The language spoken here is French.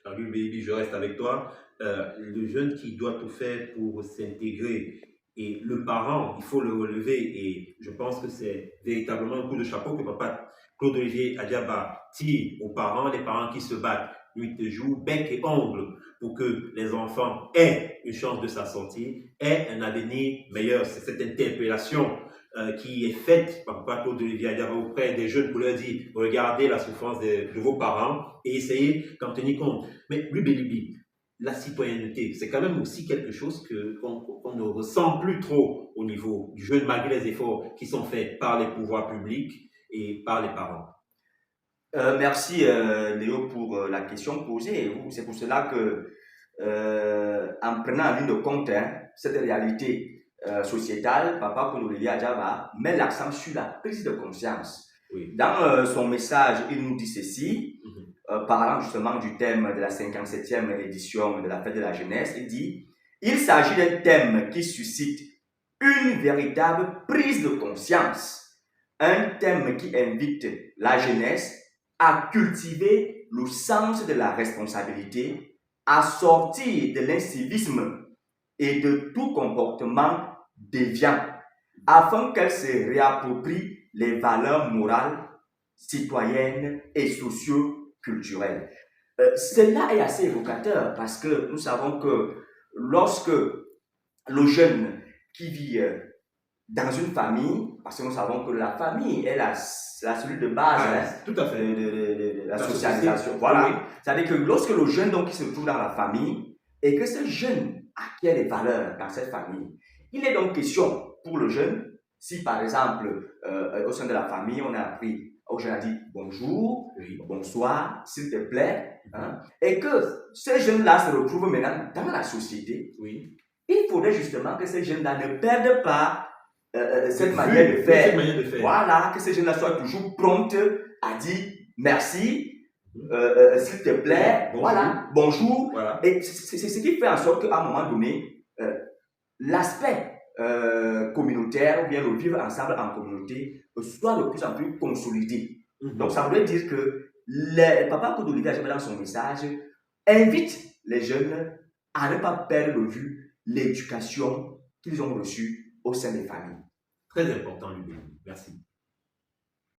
Oui, baby, je reste avec toi. Le jeune qui doit tout faire pour s'intégrer et le parent, il faut le relever et je pense que c'est véritablement un coup de chapeau que papa Claude-Olivier Adiaba tire aux parents, les parents qui se battent nuit et jour, bec et ongle pour que les enfants aient une chance de s'en sortir, aient un avenir meilleur. C'est cette interpellation qui est faite par papa Claude-Olivier Adiaba auprès des jeunes pour leur dire regardez la souffrance de vos parents et essayez d'en tenir compte. Mais lui, Bélibi, la citoyenneté, c'est quand même aussi quelque chose qu'on ne ressent plus trop au niveau du jeune, malgré les efforts qui sont faits par les pouvoirs publics et par les parents. Merci Léo pour la question posée. C'est pour cela que, en prenant en ligne de compte cette réalité sociétale, Papa Kounouli Adjaba met l'accent sur la prise de conscience. Oui. Dans son message, il nous dit ceci, parlant justement du thème de la 57e édition de la fête de la jeunesse, il dit « Il s'agit d'un thème qui suscite une véritable prise de conscience, un thème qui invite la jeunesse à cultiver le sens de la responsabilité, à sortir de l'incivisme et de tout comportement déviant, afin qu'elle se réapproprie les valeurs morales, citoyennes et socio-culturelles. Cela est assez évocateur parce que nous savons que lorsque le jeune qui vit dans une famille, parce que nous savons que la famille est la cellule de base tout à fait. de la socialisation. Voilà. Oui. C'est-à-dire que lorsque le jeune donc, il se trouve dans la famille et que ce jeune acquiert des valeurs dans cette famille, il est donc question pour le jeune, si par exemple, au sein de la famille, on a appris au jeune a dit bonjour, oui, bonsoir, s'il te plaît, et que ces jeunes-là se retrouvent maintenant dans la société, oui, il faudrait justement que ces jeunes-là ne perdent pas cette manière de faire. Voilà, que ces jeunes-là soient toujours promptes à dire merci, s'il te plaît, bonjour. Voilà, bonjour. Voilà. Et c'est ce qui fait en sorte qu'à un moment donné, l'aspect communautaire ou bien le vivre ensemble en communauté soit de plus en plus consolidé. Donc ça voudrait dire que Papa Claude-Olivier Adjaba dans son message invite les jeunes à ne pas perdre de vue l'éducation qu'ils ont reçue au sein des familles. Très important, Lubin. Merci.